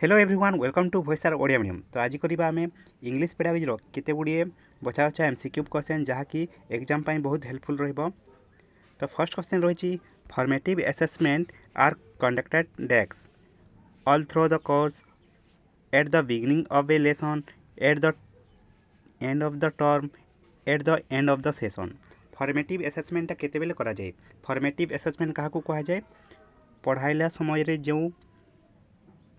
Hello everyone welcome to भॉइसर Odia medium. तो आज करवा आम इंग्लिश पेडागोजी केते गुड़िए बछा बछा एमसीक्यू क्वेश्चन जहाँकि एग्जाम पाई बहुत हेल्पफुल रहिबो। तो फर्स्ट क्वेश्चन रही formative assessment are conducted dash all through the course at the beginning of a lesson at the end of the term at the end of the session. Formative असेसमेंटा केतेबेले करा जाए। Formative assessment क्या कहा जाए पढ़ाइला समय रे जो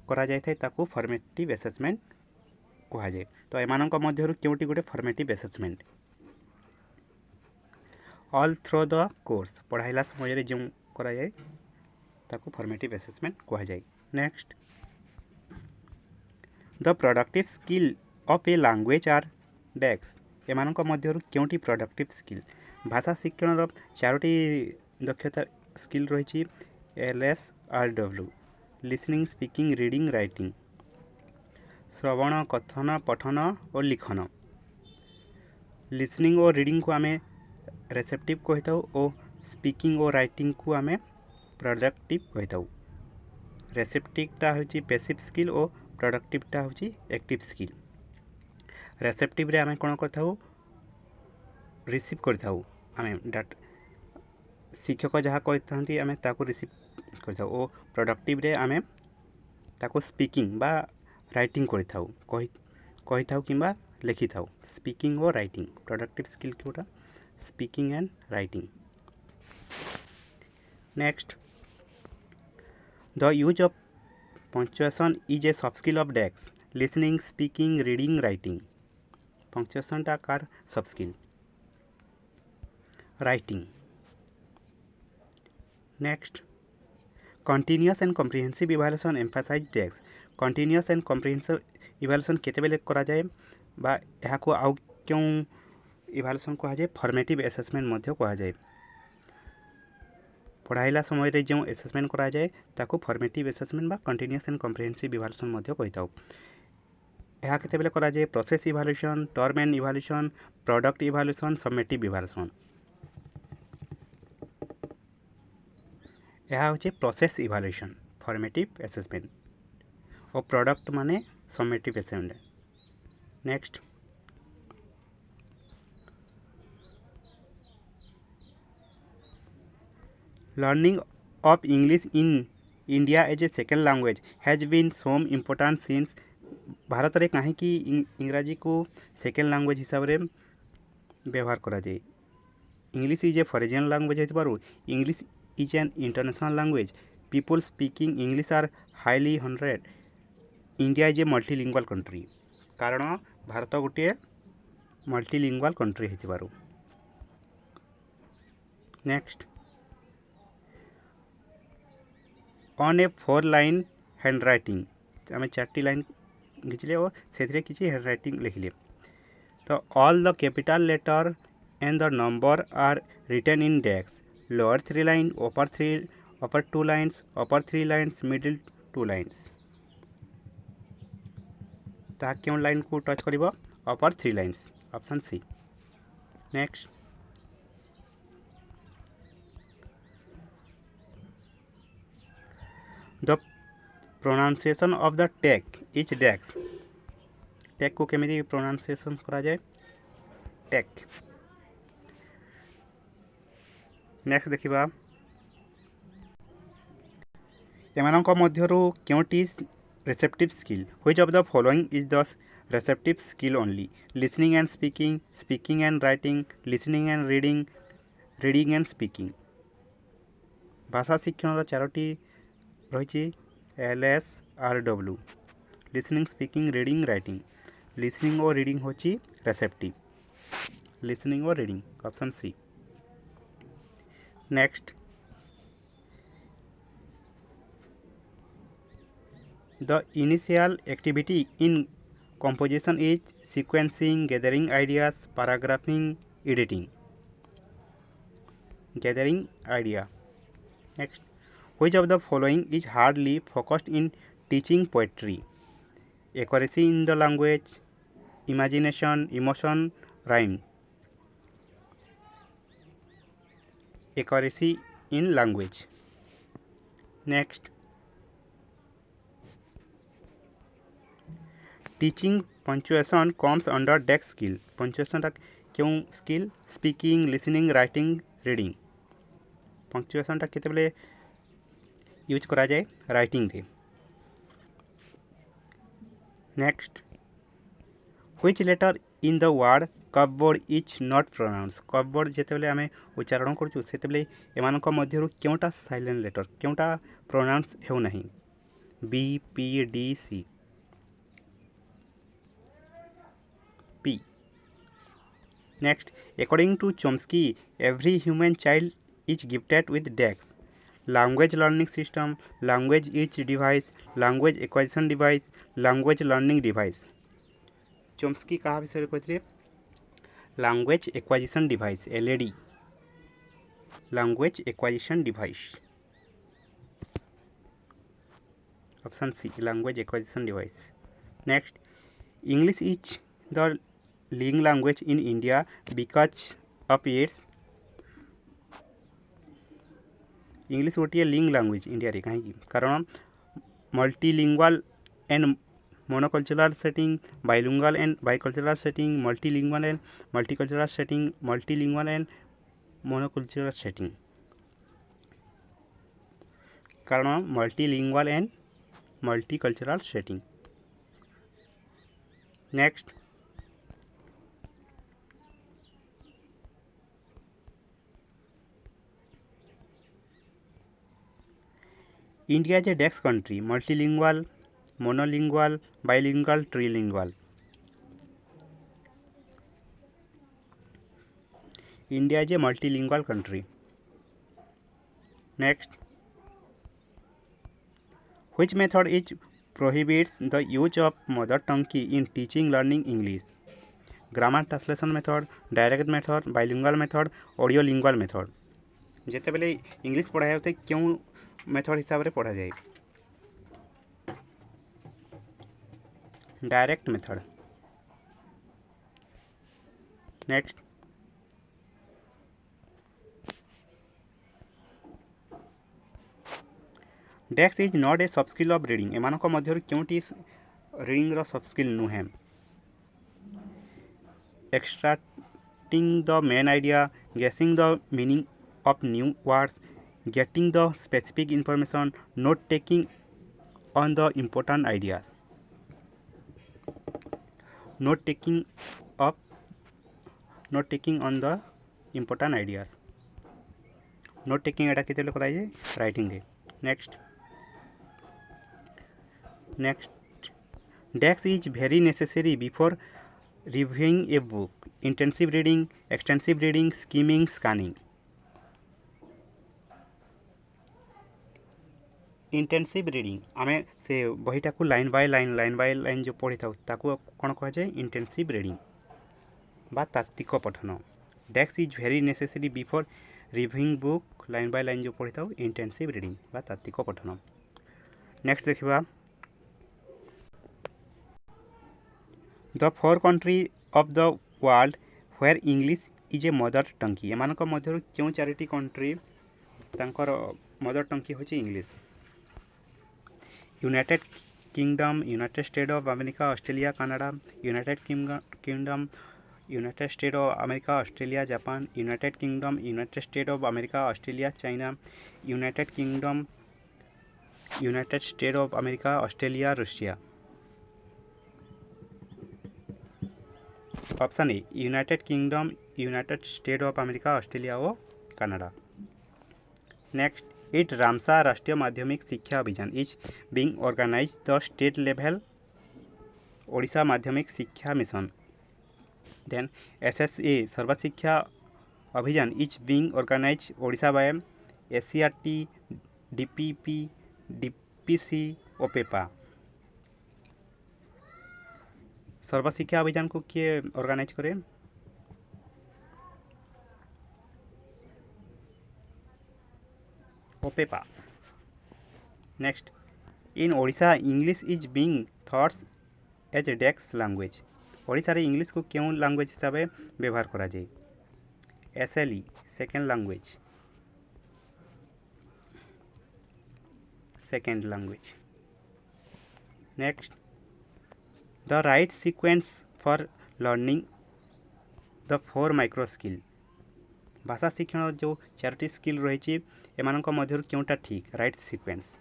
करा जाए ताकू फॉर्मेटिव असेसमेंट कहा जाए। तो एमानक मध्यरु केउटी गोटे formative assessment all through the course पढ़ाइला समय रे जो करा जाए ताकू फॉर्मेटिव असेसमेंट कहा जाए। Next the productive skill of a language are dash एमानक मध्यरु केउटी प्रोडक्टिव स्किल भाषा शिक्षण चारोटी दक्षता स्किल रही LSRW listening speaking reading writing श्रवण कथन पठन और लिखन। लिसनिंग और रीडिंग को आम रिसेप्टिव कही और स्पीकिंग और राइटिंग को आम प्रोडक्टिव कही। रिसेप्टिवटा हूँ पैसिव स्किल और प्रोडक्टिवटा हूँ एक्टिव स्किल। रिसेप्टिव रे आम कौन कर रिसीव करें डाटा शिक्षक जहाँ कही आम ताको रिसीव कर और प्रोडक्टिव रे आम ताको स्पीकिंग बा राइटिंग कही था कि लिखी था। स्पीकिंग और राइटिंग प्रोडक्टिव स्किल क्योंटा speaking and writing. Next the use of punctuation is a soft skill of dash listening speaking reading writing. Punctuation टा कार soft skill writing. Next continuous and comprehensive evaluation emphasise dash continuous and comprehensive evaluation केतेबेले करा जाए बा यहाँ को आउ क्यों इवैल्यूएशन कहा जाए फॉर्मेटिव असेसमेंट मध्य कहा जाए। पढ़ाइला समय रे जो असेसमेंट करा जाए ताको फॉर्मेटिव असेसमेंट बा कंटिन्यूअस एंड कम्प्रिहेंसिव इवैल्यूएशन मध्य कही था। यह केतेबेले करा जाए process evaluation term and evaluation product evaluation summative evaluation. यह हूँ प्रोसेस इवैल्यूएशन फॉर्मेटिव असेसमेंट और प्रोडक्ट माने summative assessment. Next learning of English in India as a second language has been some important since Bharat में कहीं इंग्राजी को second language हिसाब से व्यवहार करा जाए। English is a foreign language हो English is an international language people speaking English are highly hundred. India is a multilingual country कारण भारत गोटे मल्टीलिंगुअल कंट्री हो। Next on a 4 line hand writing आम 4 लाइन घिचले और से किसी हैंड राइटिंग लिखले। तो all the capital letter and the number are written in dash lower 3 line upper 2 lines upper 3 lines middle 2 lines. ताहा क्यों लाइन को टच करिबो upper 3 lines option C. Next the pronunciation of the take each dash take को केमिति pronunciation करा जाए take. Next देखिबा एमानक मध्यरु केउटी receptive skill which of the following is the receptive skill only listening and speaking speaking and writing listening and reading reading and speaking. भाषा शिक्षण चारोटी रही LSRW listening speaking reading writing. Listening और reading होची रिसेप्टिव लिसनिंग और reading option C. Next the initial activity in composition is sequencing gathering ideas paragraphing editing gathering idea. Next which of the following is hardly focused in teaching poetry accuracy in the language imagination emotion rhyme accuracy in language. Next teaching punctuation comes under dash skill পঞ্চুয়েসনটা কেউ skill speaking listening writing reading পঞ্চুয়েসনটা কেତେବେଳେ use କରାଯାଏ ରାଇଟିଂରେ। Next which letter in the word cupboard is not pronounced cupboard ଯେତେବେଳେ ଆମେ ଉଚ୍ଚାରଣ କରୁଛୁ ସେତେବେଳେ ଏମାନଙ୍କ ମଧ୍ୟରୁ କେଉଁଟା ସାଇଲେଣ୍ଟ ଲେଟର କେଉଁଟା ପ୍ରୋନାଉନ୍ସ ହେଉନାହିଁ B P D C P next according to Chomsky every human child is gifted with DEX language learning system language each device language acquisition device language learning device Chomsky क्या विषय कहते language acquisition device LED language acquisition device option C language acquisition device next English is the leading language in India because of its English गोटे link language India रे कहीं कारण multilingual and monocultural setting bilingual and bicultural setting multilingual and multicultural setting multilingual and monocultural setting कारण multilingual and multicultural setting next India is a DEX country multilingual monolingual bilingual trilingual India is a multilingual country next which method is prohibits the use of mother tongue key in teaching learning English grammar translation method direct method bilingual method audiolingual method ଯେତେବେଳେ English पढ़ाया होता है क्यों method हिसाब से पढ़ा जाए direct method next desks is not a sub skill of reading एमानक मध्यरु क्योंटी रीडिंग रो सब स्किल नुहे extracting the main idea guessing the meaning of new words getting the specific information note taking on the important ideas note taking on the important ideas note taking एटा केते करा जाए writing रे next desks is very necessary before reviewing a book intensive reading extensive reading skimming scanning intensive reading आमे से बहीटा को line by line जो पढ़ी था ताकू कौन कह जाए इंटेंसिव रीडिंग बा तात्विक पठन dash is very necessary before reviewing book line by line जो पढ़ी था इंटेंसिव रीडिंग बा तात्विक पठन नेक्स्ट देखा the 4 country of the world where English is a mother tongue एमान मध्य क्यों 4टी कंट्री तांकर मदर टंग होची English United kingdom United state of America Australia Canada United kingdom United state of America Australia Japan United kingdom United state of America Australia China United kingdom United state of America Australia Russia option A United kingdom United state of America Australia और Canada next it RMSA Rashtriya Madhyamik Shiksha Abhiyan is being organise the state level Odisha Madhyamik Shiksha mission then SSA Sarva Shiksha Abhiyan is being organise Odisha by SCRT DPP DPC OPEPA Sarva Shiksha Abhiyan को किए organise करे OPEPA next in Odisha English is being thoughts as a डेक्स language Odisha रे English को क्यों language हिसाब से व्यवहार करा जाए SLE second language next the right sequence for learning the 4 micro skill. भाषा शिक्षण जो 4टी स्किल रही एमानक मध्य क्योंटा ठीक right sequence.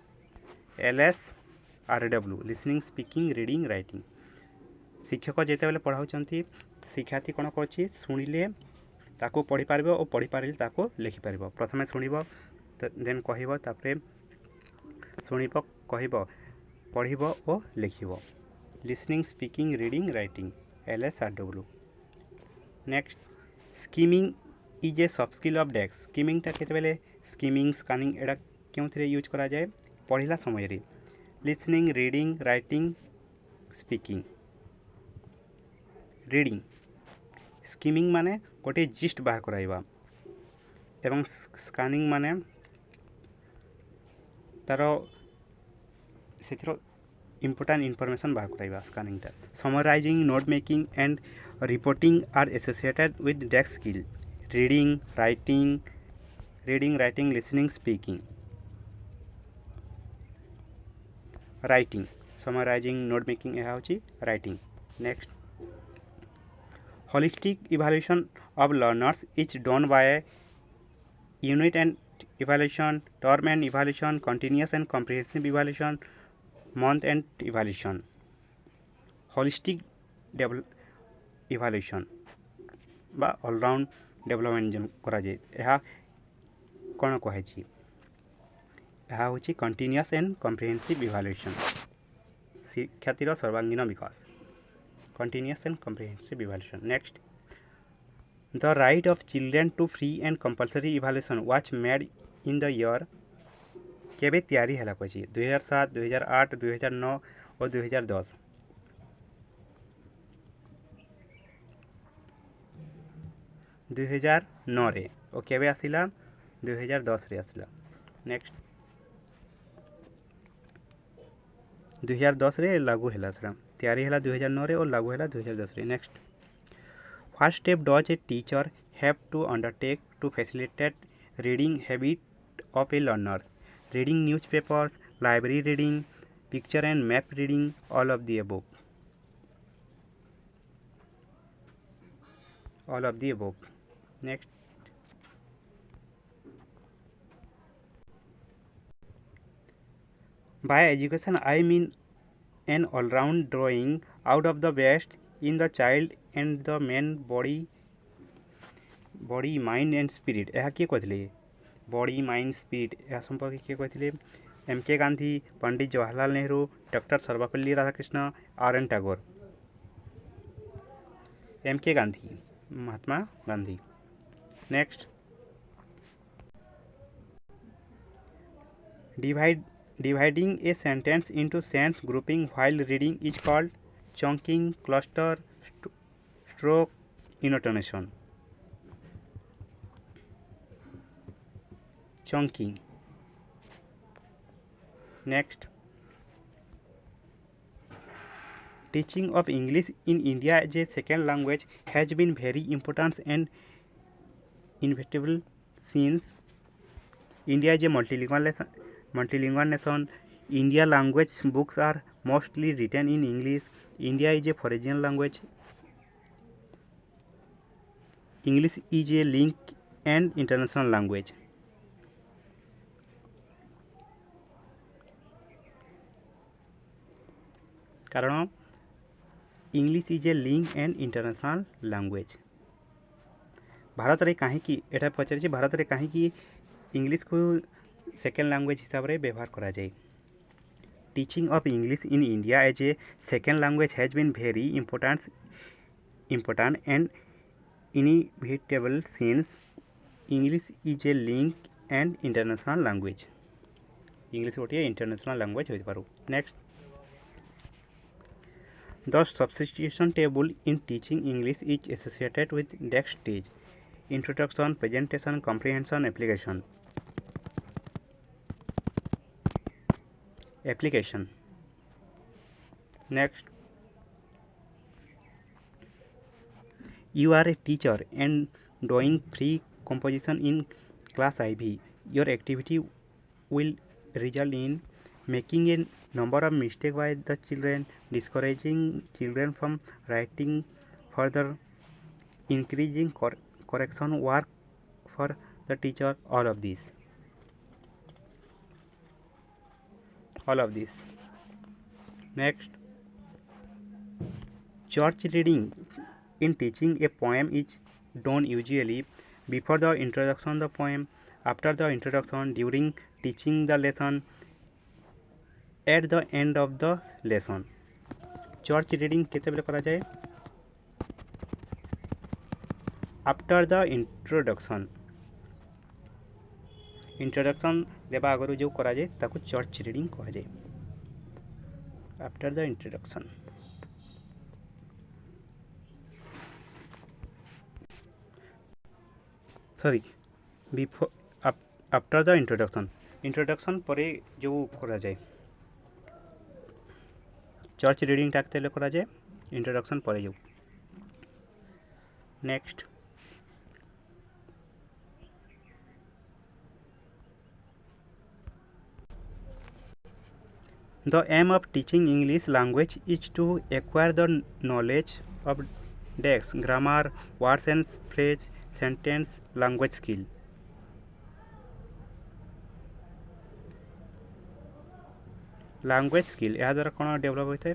LSRW listening speaking reading writing. शिक्षक जिते बेले पढ़ाऊँ शिक्षार्थी कौन कर शुणिले ताको पढ़ी पार और पढ़ी पारे ताको लिखिपार। प्रथम शुणव देन कह तापर शुणव कह पढ़ और लिख। Listening speaking reading writing LSRW। Next skimming is a soft skill of dash. स्कीमिंगटा केतेबेले स्कीमिंग स्कानिंग एडा क्यों यूज करा जाए पढ़ला समय रे। Listening reading writing speaking reading. Skimming माने गोटे जिस्ट बाहर कराइबा एवं स्कानिंग माने तार से इम्पोर्टाट इनफॉरमेशन बाहर कराइबा स्कानिंगटा। Summarising note making and reporting are associated with dash skill. Reading writing listening speaking writing. Summarising note making यह हूँ writing. Next holistic evaluation of learners is done by unit end evaluation, term and evaluation, continuous and comprehensive evaluation, month end evaluation. Holistic evaluation बा all round development जो करा जाए यह कौन कहुच्छी यह हूँ कंटिन्यूअस एंड कॉम्प्रिहेंसिव इवैल्यूएशन। शिक्षार्थीर सर्वांगीन विकास continuous and comprehensive evaluation. Next the right of children to free and compulsory evaluation was made in the year केबे तैयारी है कही 2007, 2008, 2009 और 2010। 2009 रे और केबे आसिला 2010 रे आसिला। नेक्स्ट 2010 रे लागू है तैयारी है 2009 रे और लागू है 2010 रे। Next what step does a teacher have to undertake to facilitate reading habit of a learner. Reading newspapers, library reading, picture and map reading, all of the above. All of the above. Next by education I mean an all-round drawing out of the best in the child and the man body, mind and spirit। यह किए कहते body mind spirit यह संपर्क किए कहते MK Gandhi, Pandit Jawaharlal Nehru, doctor Sarvepalli Radhakrishna, RN Tagore. MK Gandhi Mahatma Gandhi. Next Dividing a sentence into sense grouping while reading is called chunking, cluster, stroke, intonation. Chunking. Next, teaching of English in India as a second language has been very important and inevitable since India is a multilingual nation. India language books are mostly written in English. India is a foreign language. English is a link and international language. कारण English is A link and international language. Bharat रे कहीं एटा पचार भारत रे कहीं English को second language हिसाब से व्यवहार करा जाए। Teaching of English in India as a second language has been very important and inevitable since English is a link and international language। English गोटे इंटरनेशनल लैंग्वेज हो Paru. Next the substitution table in teaching English is associated with desk stage, introduction, presentation, comprehension, application. Application. Next, you are a teacher and doing free composition in class IV. Your activity will result in making a number of mistakes by the children, discouraging children from writing further, increasing correction work for the teacher, all of this. Next, church reading in teaching a poem is done usually before the introduction of the poem, after the introduction, during teaching the lesson, at the end of the lesson. Church reading केतेबेले करा जाए? After the introduction देवा आगु जो करा जाए ताको church reading कहा जाए. After the introduction, sorry before, after the introduction परे जो करा जाए चर्च रीडिंग टाकते करा जाए इंट्रोडक्शन परे जो. Next, the aim of teaching English language is to acquire the knowledge of text, grammar, words and phrase, sentence, language skill. language skill ଏହା ଦ୍ୱାରା କ'ଣ ଡେଭଲପ୍ ହୋଇଥାଏ?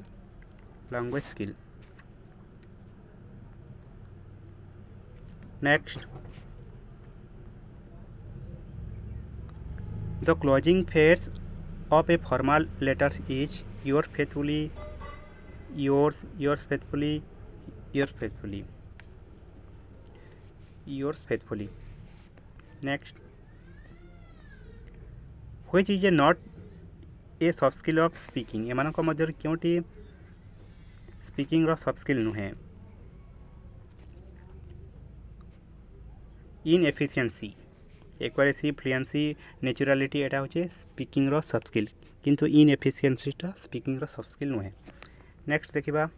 language skill. Next, the closing phrase of a formal letter is yours faithfully, yours faithfully, yours faithfully, yours faithfully. Next, which is a not a soft skill of speaking? एमानक मध्यरु केउटी speaking रो soft skill नुहे? Inefficiency, accuracy, fluency, naturality एटा होचे speaking रो soft skill, किंतु inefficiency टा स्पीकिंग रो सॉफ्ट स्किल नुहे. नेक्स्ट देखिबा,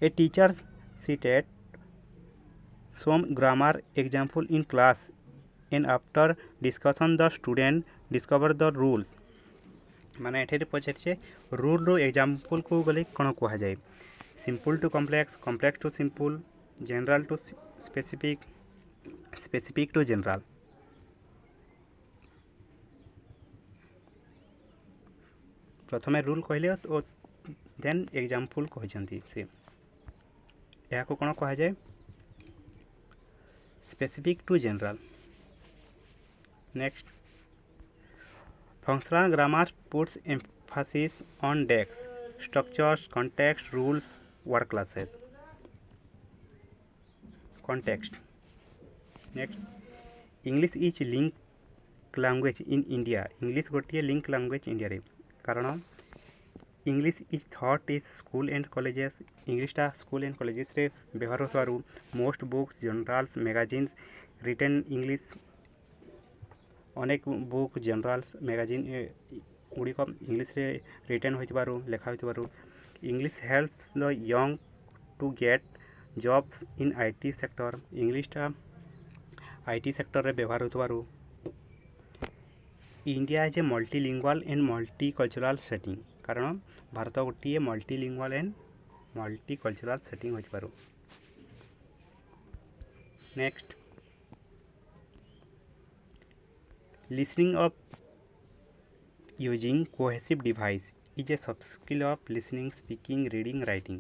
a teacher cited some grammar example in class and after discussion the student discover the rules. माने एठे पचारे रूल रो एग्जांपल को गले कोन कहा जाए? Simple to complex, complex to simple, general to specific, specific to general. प्रथमे rule कहले और then example कहचंती से या को कोन कहा जाए? Specific to general. Next, functional grammar puts emphasis on text, structures, context, rules, word classes. Context. Next, English is link language in India. English गोटे link language इंडिया रे, कारण English is taught in school and colleges. English टा school and colleges रे व्यवहार होतवारु most books, journals, magazines written English, अनेक book, journals, magazine गुड़िक English रे रिटर्न होइतबारु, लेखा होइतबारु. English helps the young to get jobs in IT sector. इंग्लिशटा आईटी सेक्टर रे व्यवहार होइतबारु. India is a multilingual and multicultural setting, कारण भारत गोटे मल्टीलिंगुअल एंड मल्टीकल्चरल सेटिंग होइतबारु. Next, listening of using cohesive device is a soft skill of listening, speaking, reading, writing.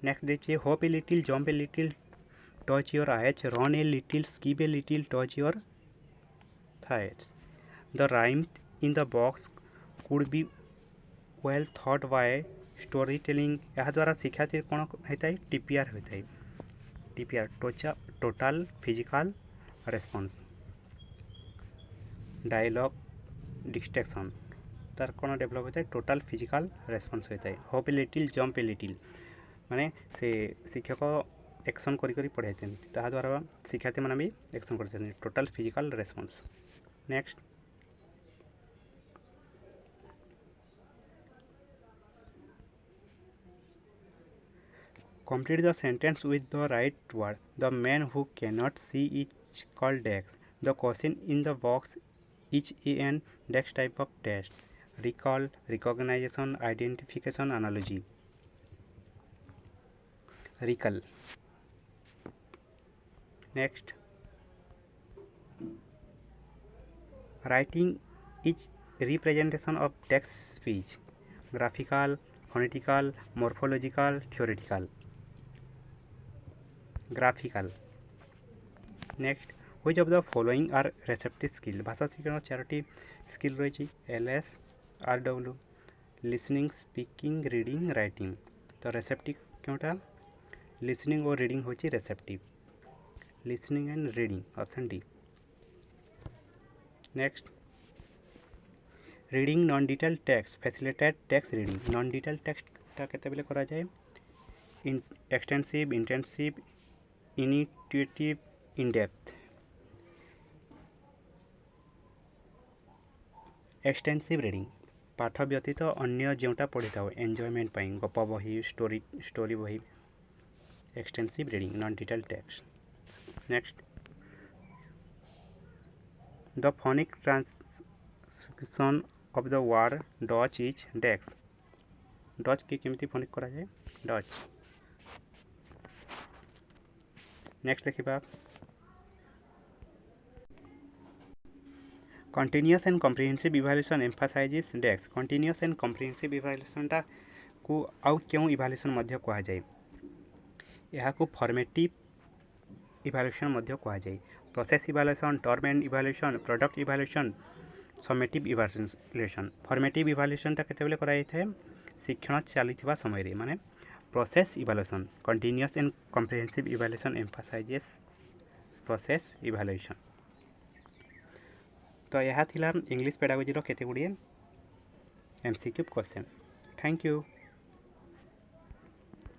Next देखिए, hop a little, jump a little, touch your eyes, run a little, skip a little, touch your thighs. The rhyme in the box could be well thought by storytelling. यह द्वारा शिक्षार्थी कौन होता है? TPR होता है. TPR total physical response. Dialogue distraction तार कौन डेभलप होता है? टोटल फिजिकल रेस्पॉन्स होता है. Hope a little, jump a little माने से शिक्षक एक्शन करी करी पढ़ाई ता द्वारा शिक्षार्थी मैंने भी एक्शन करते. Total physical response. Next, Complete the sentence with the right word. The man who cannot see is called Dex. The question in the box is an Dex type of test. Recall, recognition, identification, analogy. Recall. Next. Writing is representation of text speech. Graphical, phonetical, morphological, theoretical. Graphical. Next, which of the following are receptive skill? भाषा सीखना चारोटी skill रही LS RW listening speaking reading writing तो receptive क्योंटा listening और reading होची receptive listening and reading option D next reading non detail text facilitate text reading non detail टेक्सटा केतेबेले करा जाए extensive intensive intuitive in depth extensive reading पाठ व्यतीत अन्य जोटा पढ़ी था एंजॉयमेंट गप बही स्टोरी बही extensive reading non detail text next the phonic transcription of the word dutch is decks dutch की केमती फोनिक करा जाए डच नेक्स्ट देखिबा continuous and comprehensive evaluation emphasizes decks continuous and comprehensive evaluation को आउ क्यों इवैल्यूएशन मध्य कहा जाए यह को फॉर्मेटिव इवैल्यूएशन मध्य कहा जाए process evaluation term and evaluation product evaluation summative evaluation formative evaluation केतेबेले करा जाए शिक्षण चलता समय माने process evaluation continuous and comprehensive evaluation emphasizes process evaluation तो यह इंग्लिश पेडागोजी केते गुड़िए MCQ क्वेश्चन थैंक यू।